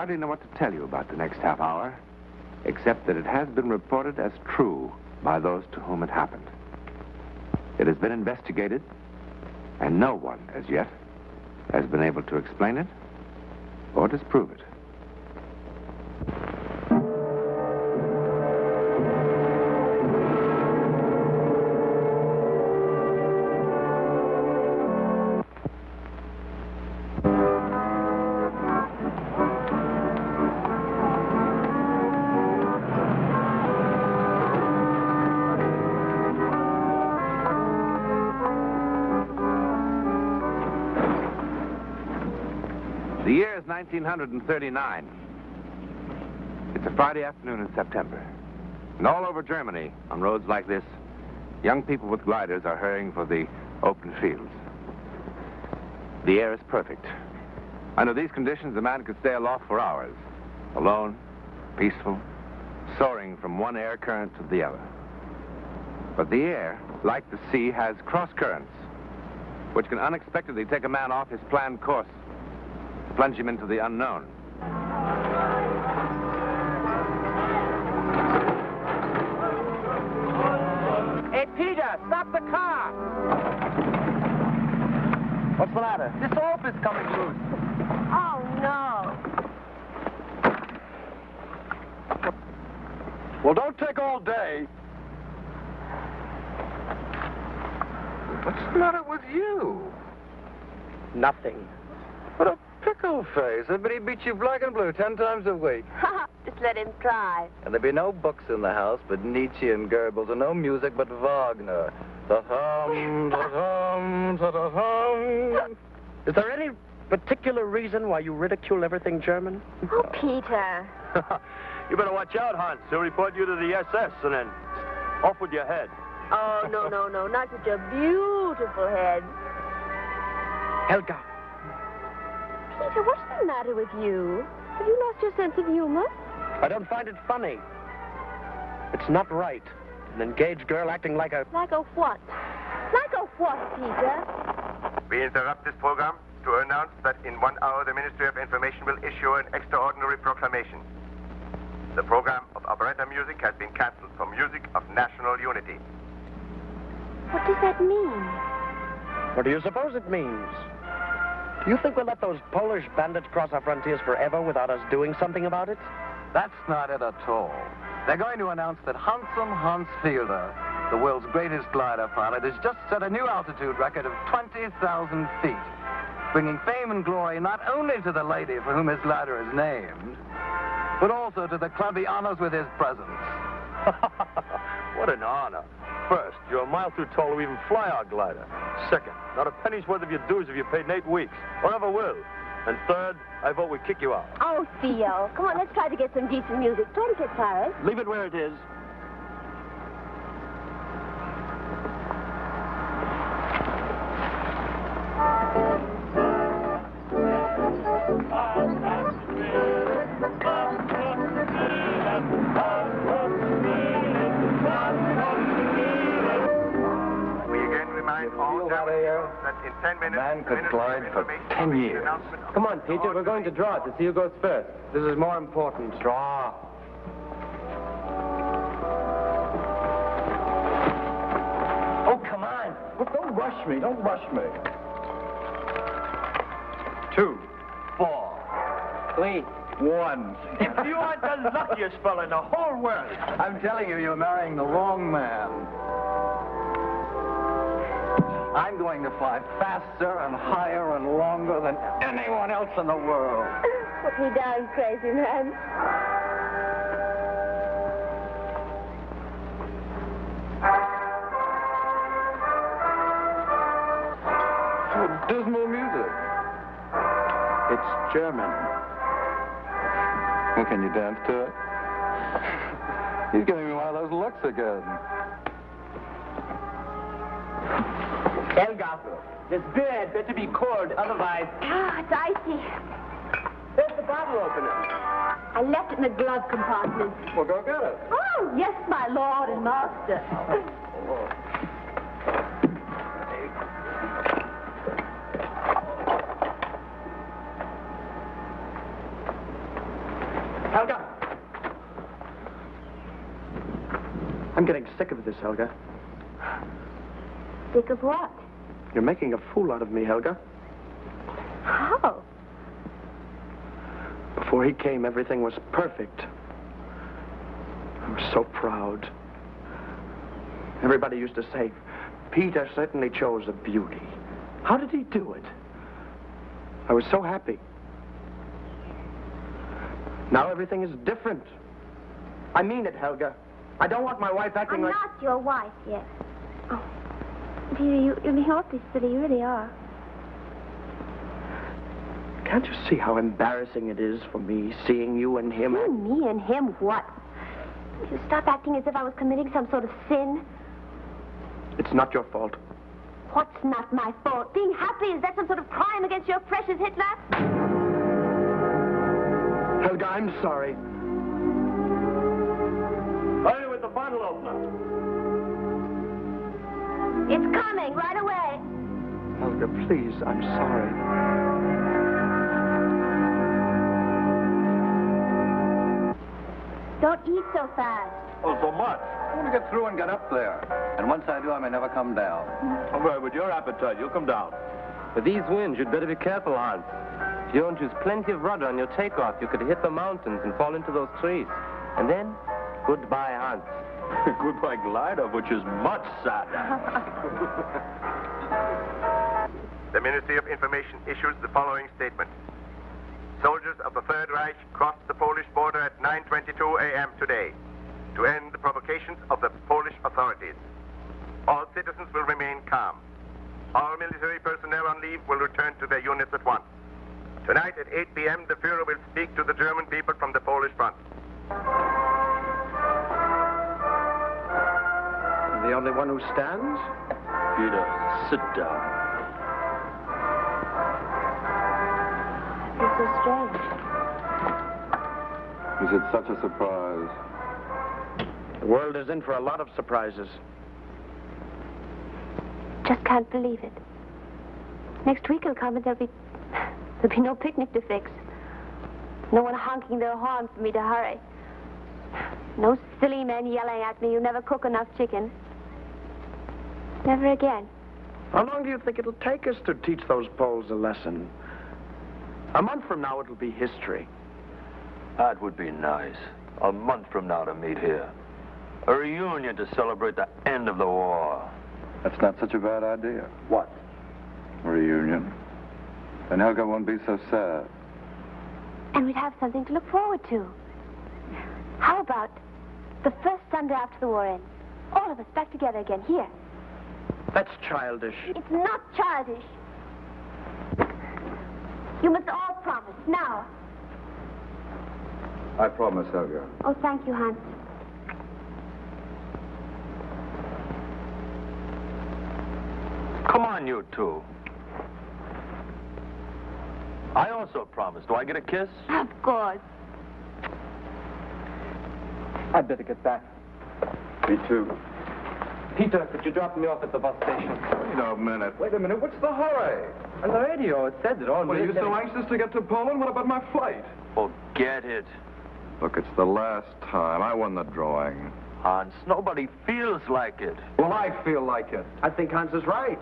hardly know what to tell you about the next half hour, except that it has been reported as true by those to whom it happened. It has been investigated, and no one, as yet, has been able to explain it or disprove it. The year is 1939. It's a Friday afternoon in September. And all over Germany, on roads like this, young people with gliders are hurrying for the open fields. The air is perfect. Under these conditions, a man could stay aloft for hours, alone, peaceful, soaring from one air current to the other. But the air, like the sea, has cross currents, which can unexpectedly take a man off his planned course, plunge him into the unknown. Hey, Peter, stop the car! What's the matter? This rope is coming loose. Oh, no. Well, don't take all day. What's the matter with you? Nothing. What a pickle face. Everybody beats you black and blue 10 times a week. Just let him try. And there'd be no books in the house but Nietzsche and Goebbels, and no music but Wagner. Da-hum, da-hum, da-da-hum. Is there any particular reason why you ridicule everything German? Oh, Peter. You better watch out, Hans. They'll report you to the SS and then off with your head. Oh, no, not such a beautiful head. Helga. Peter, what's the matter with you? Have you lost your sense of humor? I don't find it funny. It's not right. An engaged girl acting like a... Like a what? Like a what, Peter? We interrupt this program to announce that in 1 hour the Ministry of Information will issue an extraordinary proclamation. The program of operetta music has been cancelled for music of national unity. What does that mean? What do you suppose it means? Do you think we'll let those Polish bandits cross our frontiers forever without us doing something about it? That's not it at all. They're going to announce that handsome Hans Fielder, the world's greatest glider pilot, has just set a new altitude record of 20,000 feet, bringing fame and glory not only to the lady for whom his glider is named, but also to the club he honors with his presence. What an honor. First, you're a mile too tall to even fly our glider. Second, not a penny's worth of your dues if you paid in 8 weeks, or ever will. And third, I vote we kick you out. Oh, Theo. Come on, let's try to get some decent music. Try to get tired. Leave it where it is. That in 10 minutes, A man could glide for 10 years. Come on, Peter, we're going to draw it to see who goes first. This is more important. Draw. Oh, come on. Look, don't rush me. Don't rush me. 2, 4, 3. 1. If you aren't the luckiest fella in the whole world. I'm telling you, you're marrying the wrong man. I'm going to fly faster and higher and longer than anyone else in the world. Put me down, crazy man. Oh, dismal music. It's German. Well, can you dance to it? He's giving me one of those looks again. Helga, this beer had better be cold, otherwise... Ah, it's icy. Where's the bottle opener? I left it in the glove compartment. Well, go get it. Oh, yes, my lord and master. I'm getting sick of this, Helga. Sick of what? You're making a fool out of me, Helga. How? Before he came, everything was perfect. I was so proud. Everybody used to say, Peter certainly chose a beauty. How did he do it? I was so happy. Now everything is different. I mean it, Helga. I don't want my wife acting like... I'm not your wife yet. Oh. Peter, you're being awfully silly. You really are. Can't you see how embarrassing it is for me seeing you and him? Me and him what? You stop acting as if I was committing some sort of sin. It's not your fault. What's not my fault? Being happy, is that some sort of crime against your precious Hitler? Helga, I'm sorry. Hurry with the bottle opener. It's coming right away. Helga, please, I'm sorry. Don't eat so fast. Oh, so much. I want to get through and get up there. And once I do, I may never come down. All right, with your appetite, you'll come down. With these winds, you'd better be careful, Hans. If you don't use plenty of rudder on your takeoff, you could hit the mountains and fall into those trees. And then, goodbye, Hans. Goodbye, glider, which is much sadder. The Ministry of Information issues the following statement. Soldiers of the Third Reich crossed the Polish border at 9:22 a.m. today to end the provocations of the Polish authorities. All citizens will remain calm. All military personnel on leave will return to their units at once. Tonight at 8 p.m., the Führer will speak to the German people from the Polish front. The only one who stands? Peter, sit down. It's so strange. Is it such a surprise? The world is in for a lot of surprises. Just can't believe it. Next week will come and there'll be no picnic to fix. No one honking their horn for me to hurry. No silly men yelling at me, you never cook enough chicken. Never again. How long do you think it'll take us to teach those Poles a lesson? A month from now, it'll be history. That would be nice. A month from now to meet here. A reunion to celebrate the end of the war. That's not such a bad idea. What? A reunion. Then Helga won't be so sad. And we'd have something to look forward to. How about the first Sunday after the war ends? All of us back together again, here. That's childish. It's not childish. You must all promise, now. I promise, Helga. Oh, thank you, Hans. Come on, you two. I also promise. Do I get a kiss? Of course. I'd better get back. Me too. Peter, could you drop me off at the bus station? Wait a minute. Wait a minute. What's the hurry? On the radio, it said that all... What, are you so anxious to get to Poland? What about my flight? Forget it. Look, it's the last time. I won the drawing. Hans, nobody feels like it. Well, I feel like it. I think Hans is right.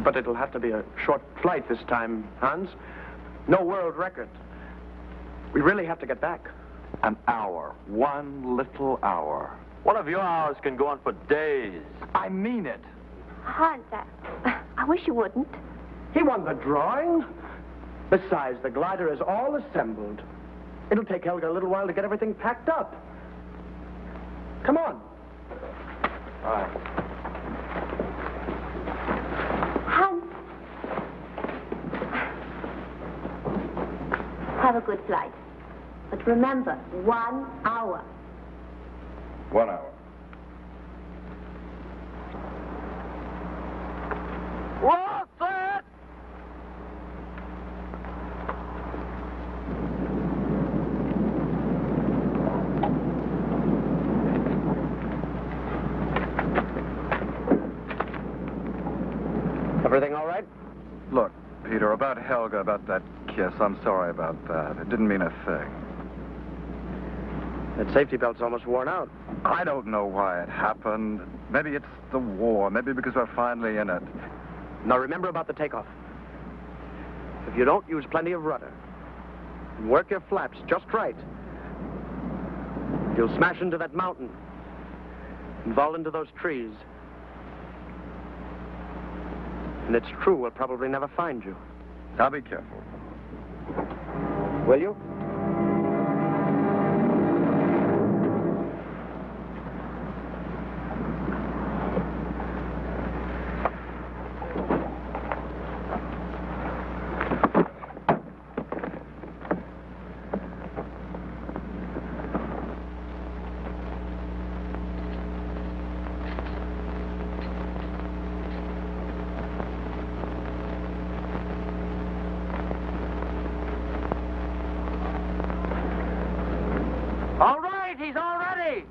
But it'll have to be a short flight this time, Hans. No world record. We really have to get back. An hour. One little hour. One of your hours can go on for days. I mean it. Hans, I wish you wouldn't. He won the drawing. Besides, the glider is all assembled. It'll take Helga a little while to get everything packed up. Come on. All right. Hans. Have a good flight. But remember, 1 hour. 1 hour. What's that? Everything all right? Look, Peter, about Helga, about that kiss, I'm sorry about that. It didn't mean a thing. That safety belt's almost worn out. I don't know why it happened. Maybe it's the war. Maybe because we're finally in it. Now remember about the takeoff. If you don't use plenty of rudder and work your flaps just right, you'll smash into that mountain and fall into those trees. And it's true, we'll probably never find you. I'll be careful. Will you? All right, he's all ready.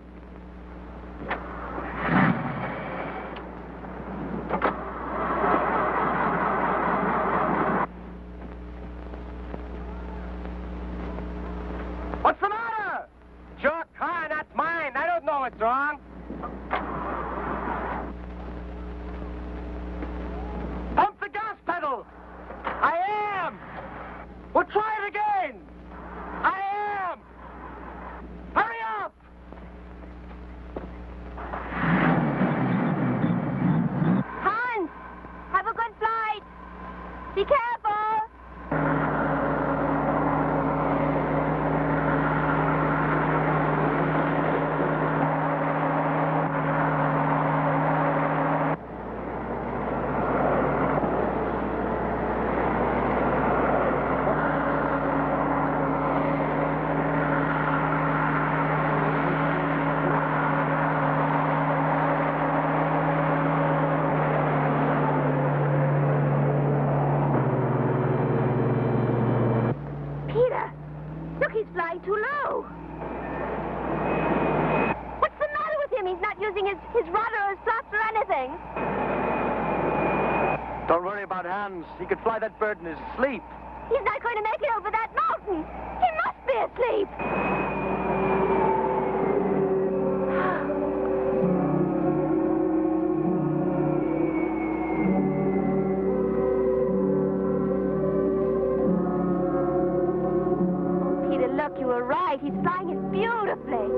What's the matter? Your car, not mine. I don't know what's wrong. Pump the gas pedal. I am. We'll try it again. I am. Hurry up! Hans, have a good flight. Be careful. Look, he's flying too low. What's the matter with him? He's not using his rudder or his flaps or anything. Don't worry about Hans. He could fly that bird in his sleep. He's not going to make it over that mountain. He must be asleep. Peter, look, you were right. He's flying it beautifully.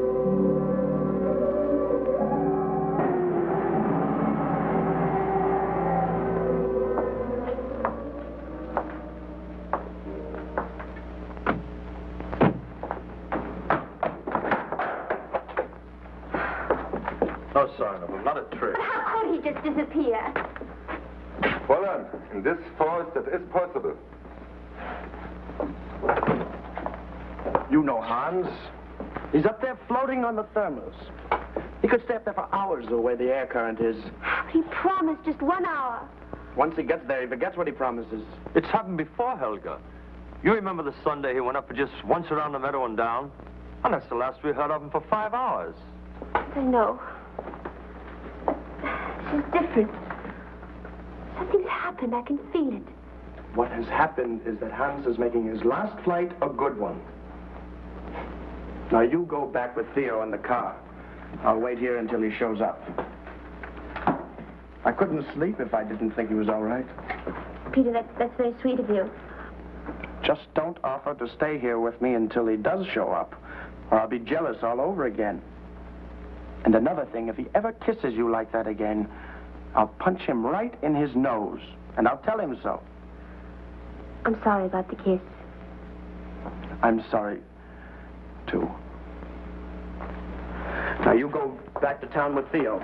No sign of him, not a trick. But how could he just disappear? Olan, in this forest it is possible. You know Hans. He's up there floating on the thermals. He could stay up there for hours the way the air current is. He promised just 1 hour. Once he gets there, he forgets what he promises. It's happened before, Helga. You remember the Sunday he went up for just once around the meadow and down? And that's the last we heard of him for 5 hours. I know. This is different. Something's happened. I can feel it. What has happened is that Hans is making his last flight a good one. Now you go back with Theo in the car. I'll wait here until he shows up. I couldn't sleep if I didn't think he was all right. Peter, that's very sweet of you. Just don't offer to stay here with me until he does show up, or I'll be jealous all over again. And another thing, if he ever kisses you like that again, I'll punch him right in his nose, and I'll tell him so. I'm sorry about the kiss. I'm sorry, too. Now, you go back to town with Theo.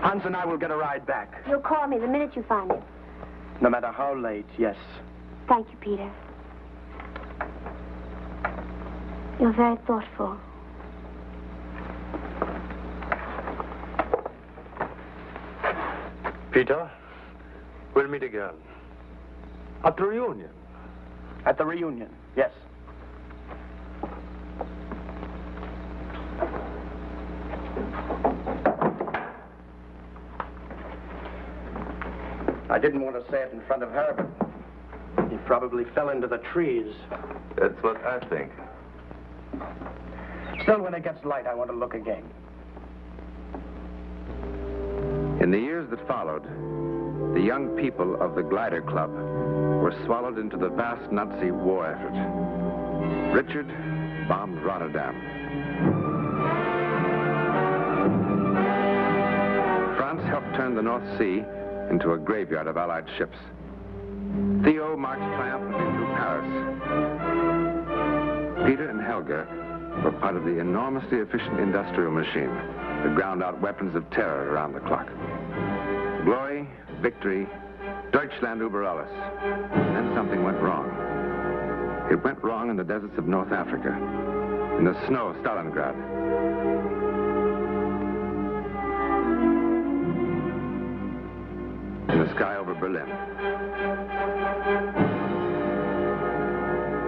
Hans and I will get a ride back. You'll call me the minute you find it. No matter how late, yes. Thank you, Peter. You're very thoughtful. Peter, we'll meet again. At the reunion. At the reunion, yes. I didn't want to say it in front of her, but he probably fell into the trees. That's what I think. Still, when it gets light, I want to look again. In the years that followed, the young people of the Glider Club were swallowed into the vast Nazi war effort. Richard bombed Rotterdam. France helped turn the North Sea into a graveyard of Allied ships. Theo marched triumphantly through Paris. Peter and Helga were part of the enormously efficient industrial machine that ground out weapons of terror around the clock. Glory, victory, Deutschland über alles. Then something went wrong. It went wrong in the deserts of North Africa, in the snow of Stalingrad. In the sky over Berlin.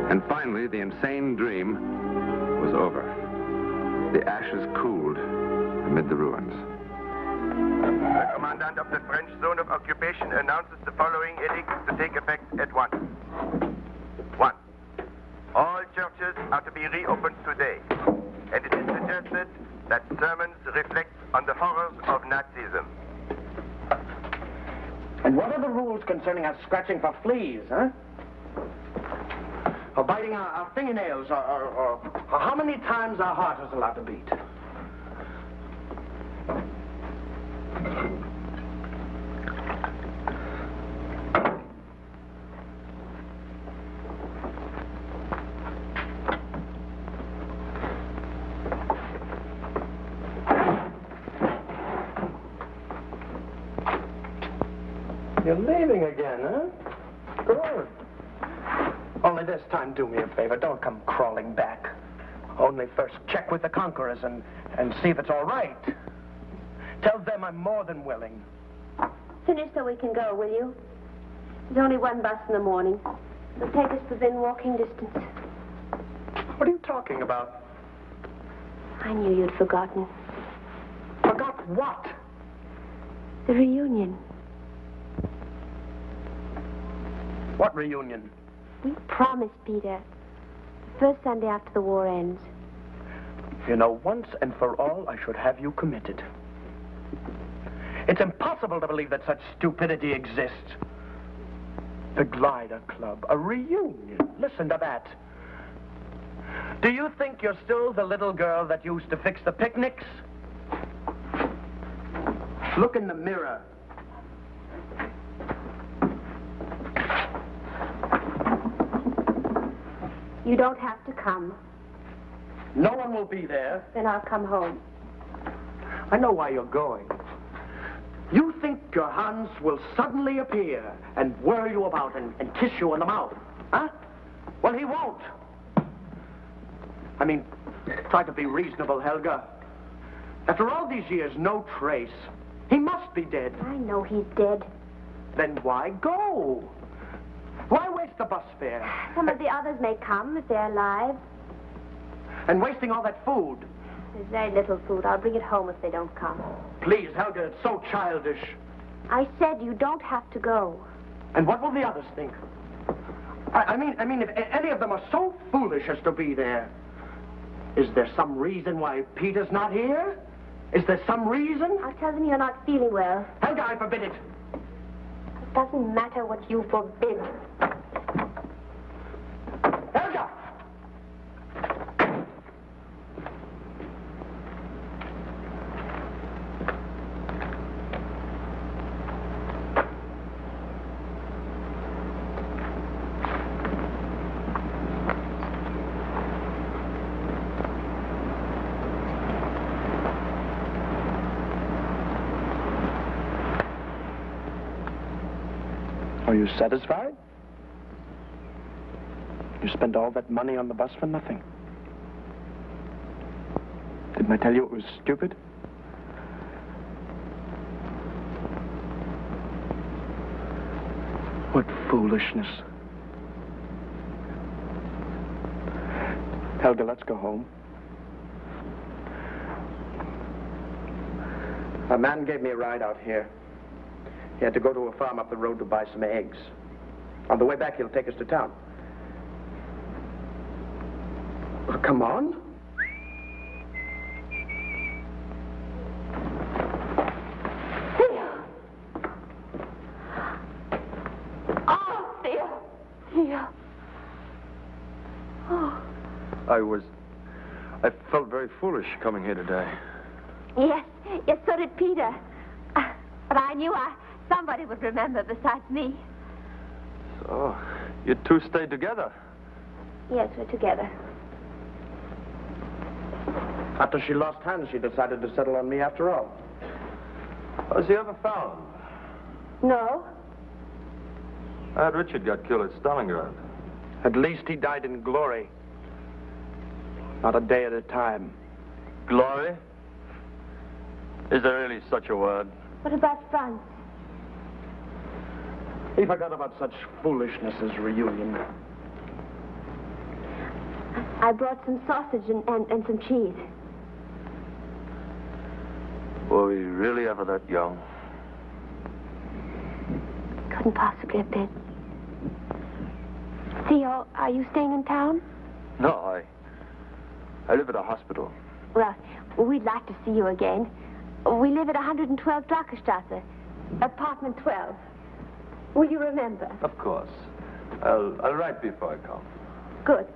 And finally, the insane dream was over. The ashes cooled amid the ruins. The commandant of the French zone of occupation announces the following edicts to take effect at once. 1. All churches are to be reopened today, and it is suggested that sermons reflect on the horrors of Nazism. And what are the rules concerning us scratching for fleas, huh? Or biting our fingernails, or how many times our heart is allowed to beat? You're leaving again, huh? Good. Only this time, do me a favor. Don't come crawling back. Only first check with the conquerors and see if it's all right. Tell them I'm more than willing. Finish so we can go, will you? There's only one bus in the morning. It'll take us within walking distance. What are you talking about? I knew you'd forgotten. Forgot what? The reunion. What reunion? We promised, Peter. The first Sunday after the war ends. You know, once and for all, I should have you committed. It's impossible to believe that such stupidity exists. The Glider Club, a reunion. Listen to that. Do you think you're still the little girl that used to fix the picnics? Look in the mirror. You don't have to come. No one will be there. Then I'll come home. I know why you're going. You think your Hans will suddenly appear and whirl you about and kiss you on the mouth, huh? Well, he won't. I mean, try to be reasonable, Helga. After all these years, no trace. He must be dead. I know he's dead. Then why go? Why waste the bus fare? Some of the others may come if they're alive. And wasting all that food. There's very little food. I'll bring it home if they don't come. Please, Helga, it's so childish. I said you don't have to go. And what will the others think? I mean, if any of them are so foolish as to be there, is there some reason why Peter's not here? Is there some reason? I'll tell them you're not feeling well. Helga, I forbid it. It doesn't matter what you forbid. Helga! Are you satisfied? You spent all that money on the bus for nothing. Didn't I tell you it was stupid? What foolishness. Helga, let's go home. A man gave me a ride out here. He had to go to a farm up the road to buy some eggs. On the way back, he'll take us to town. Well, come on. I felt very foolish coming here today. Yes, so did Peter. But I knew somebody would remember besides me. So, you two stayed together? Yes, we're together. After she lost hands, she decided to settle on me after all. Was he ever found? No. I heard Richard got killed at Stalingrad. At least he died in glory. Not a day at a time. Glory? Is there really such a word? What about Franz? He forgot about such foolishness as reunion. I brought some sausage and some cheese. Were we really ever that young? Couldn't possibly have been. Theo, are you staying in town? No, I live at a hospital. Well, we'd like to see you again. We live at 112 Drachenstrasse, apartment 12. Will you remember? Of course. I'll write before I come. Good.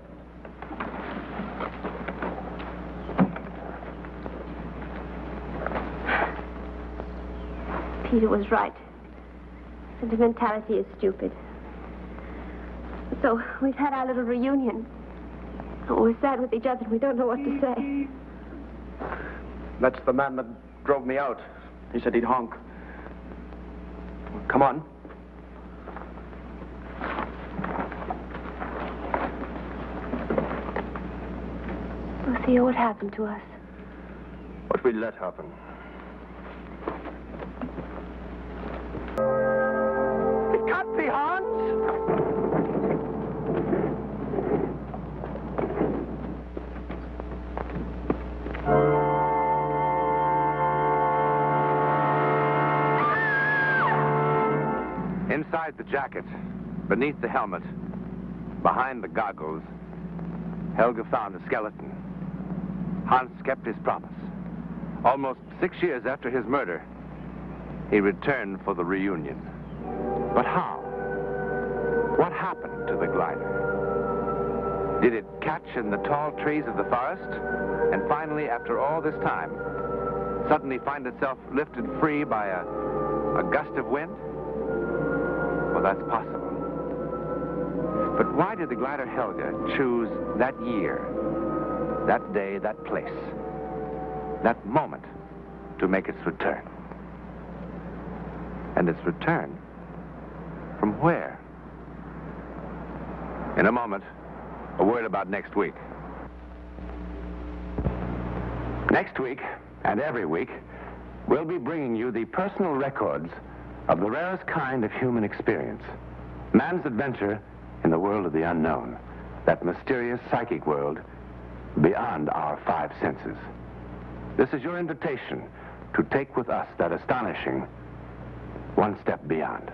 Peter was right. Sentimentality is stupid. So, we've had our little reunion. We're sad with each other and we don't know what to say. That's the man that drove me out. He said he'd honk. Come on. Theo, what happened to us? What we let happen. It can't be Hans. Inside the jacket, beneath the helmet, behind the goggles, Helga found a skeleton. Hans kept his promise. Almost 6 years after his murder, he returned for the reunion. But how? What happened to the glider? Did it catch in the tall trees of the forest? And finally, after all this time, suddenly find itself lifted free by a gust of wind? Well, that's possible. But why did the glider Helga choose that year, that day, that place, that moment to make its return? And its return from where? In a moment, a word about next week. Next week, and every week, we'll be bringing you the personal records of the rarest kind of human experience. Man's adventure in the world of the unknown, that mysterious psychic world beyond our five senses. This is your invitation to take with us that astonishing one step beyond.